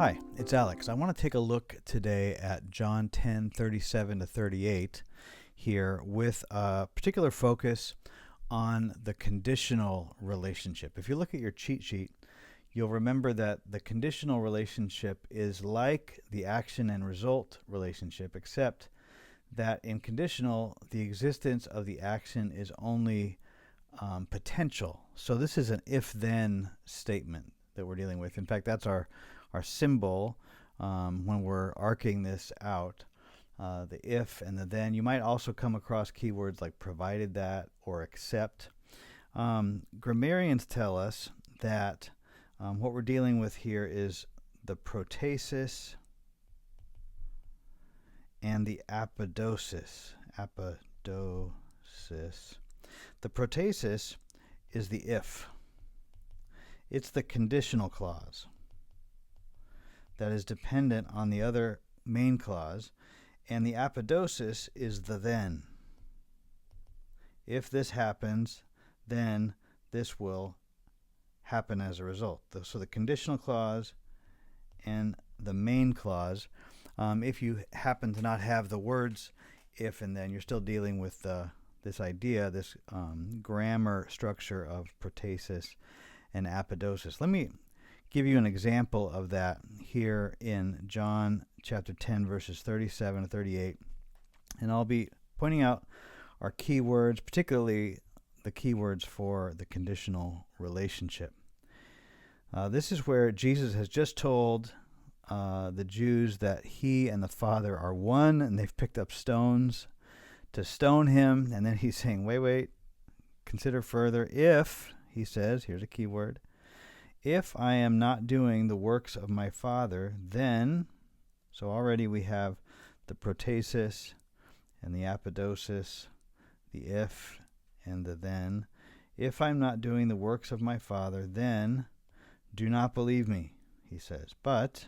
Hi, it's Alex. I want to take a look today at John 10:37 to 38 here with a particular focus on the conditional relationship. If you look at your cheat sheet, you'll remember that the conditional relationship is like the action and result relationship, except that in conditional, the existence of the action is only potential. So this is an if-then statement that we're dealing with. In fact, that's our symbol when we're arcing this out, the if and the then. You might also come across keywords like provided that or except. Grammarians tell us that what we're dealing with here is the protasis and the apodosis. The protasis is the if. It's the conditional clause that is dependent on the other main clause, and the apodosis is the then. If this happens, then this will happen as a result. So the conditional clause and the main clause. If you happen to not have the words if and then, you're still dealing with this idea, this grammar structure of protasis and apodosis. Let me give you an example of that here in John chapter 10, verses 37 to 38. And I'll be pointing out our keywords, particularly the keywords for the conditional relationship. This is where Jesus has just told the Jews that he and the Father are one, and they've picked up stones to stone him. And then he's saying, wait, consider further. If, he says, here's a key word, if I am not doing the works of my Father, then, so already we have the protasis and the apodosis, the if and the then. If I'm not doing the works of my Father, then do not believe me, he says. But,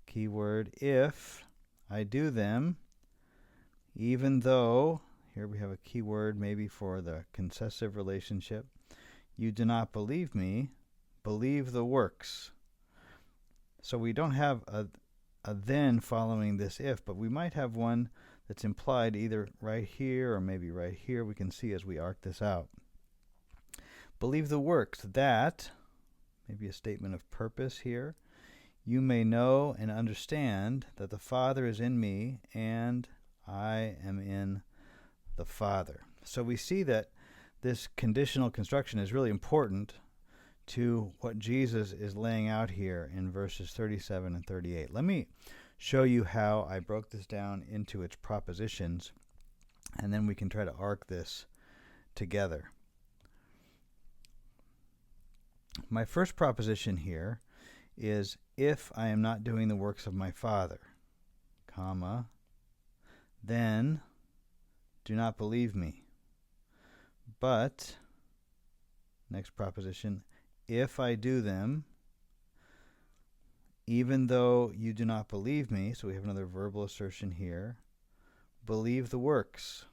keyword, if I do them, even though, here we have a keyword maybe for the concessive relationship, you do not believe me, believe the works. So we don't have a then following this if, but we might have one that's implied either right here or maybe right here. We can see as we arc this out. Believe the works, that, maybe a statement of purpose here, you may know and understand that the Father is in me and I am in the Father. So we see that this conditional construction is really important to what Jesus is laying out here in verses 37 and 38. Let me show you how I broke this down into its propositions, and then we can try to arc this together. My first proposition here is if I am not doing the works of my Father, comma, then do not believe me. But, next proposition, if I do them, even though you do not believe me, so we have another verbal assertion here, believe the works,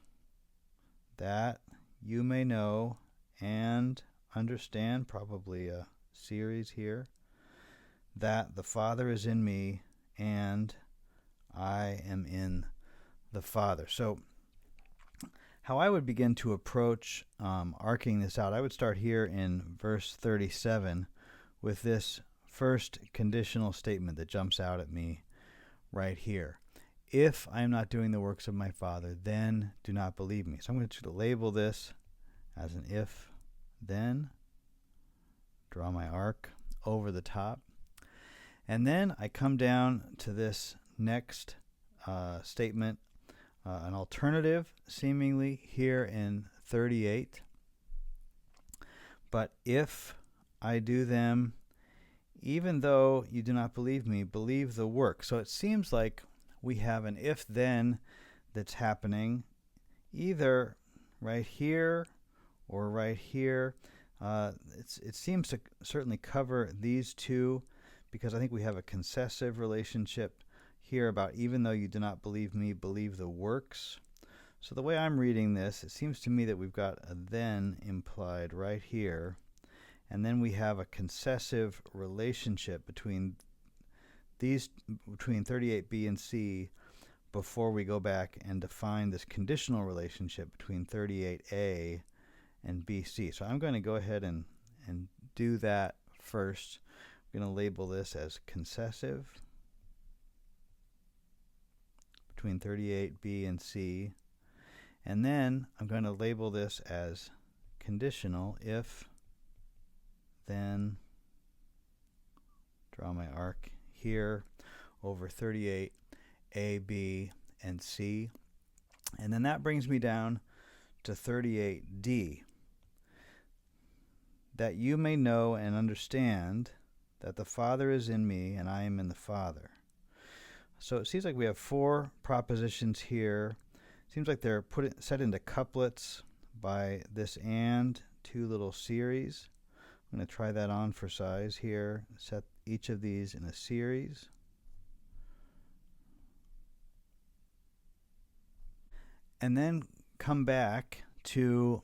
that you may know and understand, probably a series here, that the Father is in me and I am in the Father. So how I would begin to approach arcing this out, I would start here in verse 37 with this first conditional statement that jumps out at me right here. If I am not doing the works of my Father, then do not believe me. So I'm going to label this as an if, then, draw my arc over the top. And then I come down to this next statement, an alternative, seemingly, here in 38. But if I do them, even though you do not believe me, believe the work. So it seems like we have an if-then that's happening either right here or right here. It seems to certainly cover these two, because I think we have a concessive relationship here about even though you do not believe me, believe the works. So the way I'm reading this, it seems to me that we've got a then implied right here, and then we have a concessive relationship between these between 38b and c before we go back and define this conditional relationship between 38a and bc. So I'm going to go ahead and do that first. I'm going to label this as concessive between 38b and c. And then I'm going to label this as conditional if, then, draw my arc here over 38a, b, and c. And then that brings me down to 38d. That you may know and understand that the Father is in me and I am in the Father. So it seems like we have 4 propositions here. Seems like they're set into couplets by this and 2 little series. I'm going to try that on for size here. Set each of these in a series. And then come back to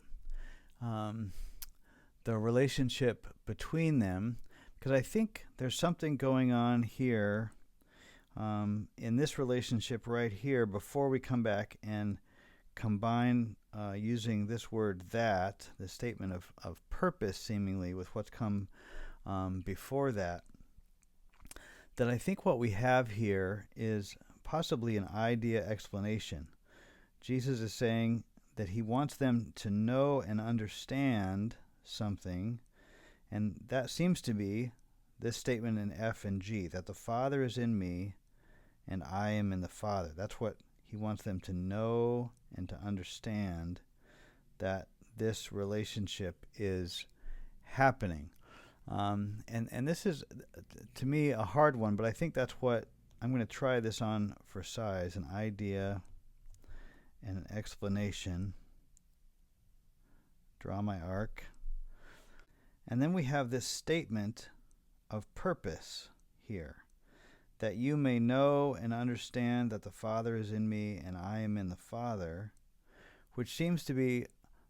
the relationship between them, because I think there's something going on here in this relationship right here before we come back and combine using this word that, the statement of purpose seemingly with what's come before that, that I think what we have here is possibly an idea explanation. Jesus is saying that he wants them to know and understand something, and that seems to be this statement in F and G, that the Father is in me and I am in the Father. That's what he wants them to know and to understand, that this relationship is happening. And this is, to me, a hard one, but I think that's what I'm going to try this on for size, an idea and an explanation. Draw my arc. And then we have this statement of purpose here, that you may know and understand that the Father is in me and I am in the Father, which seems to be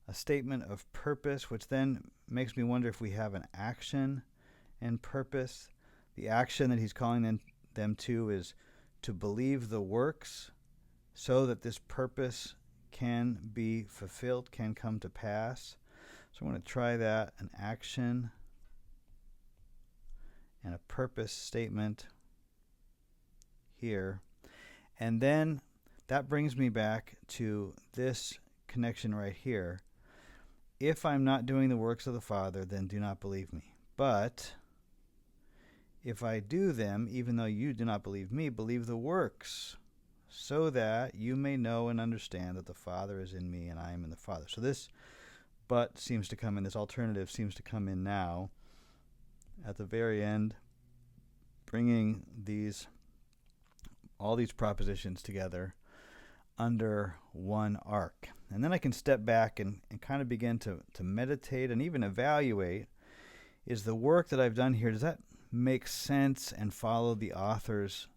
a statement of purpose, which then makes me wonder if we have an action and purpose. The action that he's calling them to is to believe the works so that this purpose can be fulfilled, can come to pass. So I'm going to try that, an action and a purpose statement here. And then that brings me back to this connection right here. If I'm not doing the works of the Father, then do not believe me. But if I do them, even though you do not believe me, believe the works, so that you may know and understand that the Father is in me and I am in the Father. So this but seems to come in, this alternative seems to come in now at the very end, bringing all these propositions together under one arc. And then I can step back and kind of begin to meditate and even evaluate, is the work that I've done here, does that make sense and follow the author's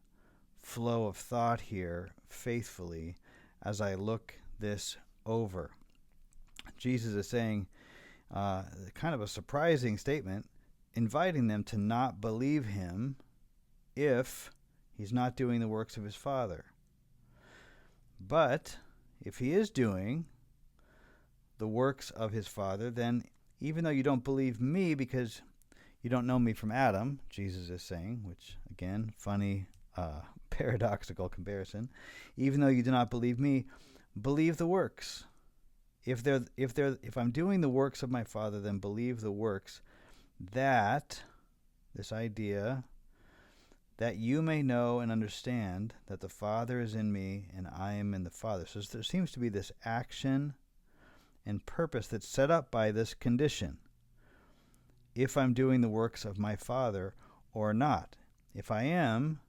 flow of thought here faithfully as I look this over? Jesus is saying kind of a surprising statement, inviting them to not believe him if he's not doing the works of his Father. But if he is doing the works of his Father, then even though you don't believe me because you don't know me from Adam, Jesus is saying, which again, funny paradoxical comparison, even though you do not believe me, believe the works. If I'm doing the works of my Father, then believe the works, that this idea that you may know and understand that the Father is in me and I am in the Father. So there seems to be this action and purpose that's set up by this condition. If I'm doing the works of my Father or not. If I am,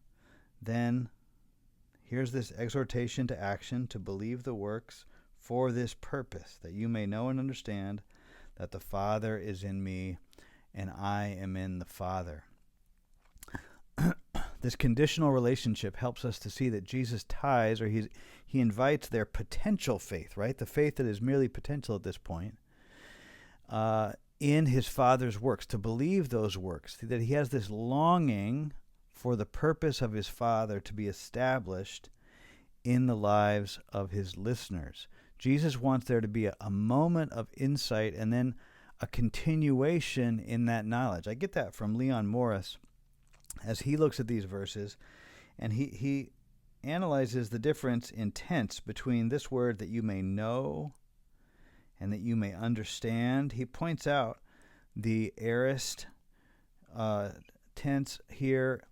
then here's this exhortation to action, to believe the works for this purpose, that you may know and understand that the Father is in me and I am in the Father. This conditional relationship helps us to see that Jesus ties, or he invites their potential faith, right? The faith that is merely potential at this point, in his Father's works, to believe those works, that he has this longing for the purpose of his Father to be established in the lives of his listeners. Jesus wants there to be a moment of insight and then a continuation in that knowledge. I get that from Leon Morris as he looks at these verses, and he analyzes the difference in tense between this word that you may know and that you may understand. He points out the aorist tense here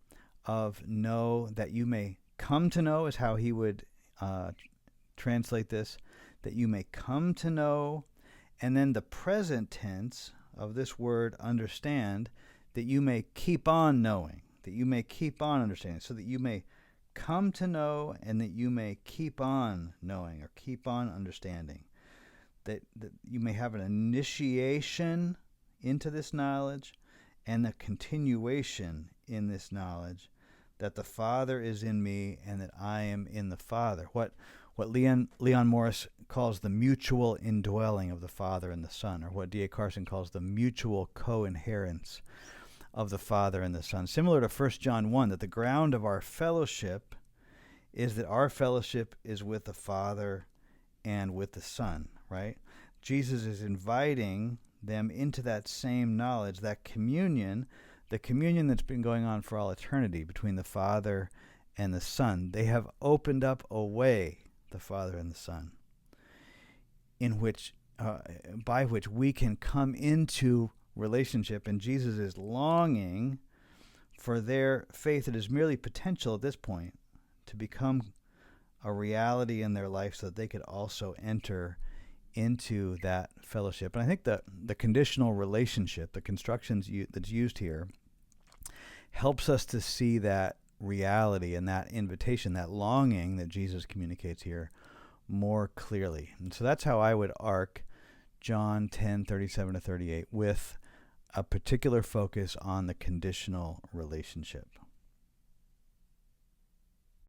of know, that you may come to know is how he would translate this, that you may come to know. And then the present tense of this word understand, that you may keep on knowing, that you may keep on understanding, so that you may come to know and that you may keep on knowing or keep on understanding. That you may have an initiation into this knowledge and a continuation in this knowledge, that the Father is in me and that I am in the Father. What Leon Morris calls the mutual indwelling of the Father and the Son, or what D.A. Carson calls the mutual co-inherence of the Father and the Son. Similar to 1 John 1, that the ground of our fellowship is that our fellowship is with the Father and with the Son, right? Jesus is inviting them into that same knowledge, that communion, the communion that's been going on for all eternity between the Father and the Son. They have opened up a way, the Father and the Son, in which, by which we can come into relationship, and Jesus is longing for their faith that is merely potential at this point to become a reality in their life, so that they could also enter into that fellowship. And I think the conditional relationship, the constructions that's used here, helps us to see that reality and that invitation, that longing that Jesus communicates here more clearly. And so that's how I would arc John 10:37-38, with a particular focus on the conditional relationship.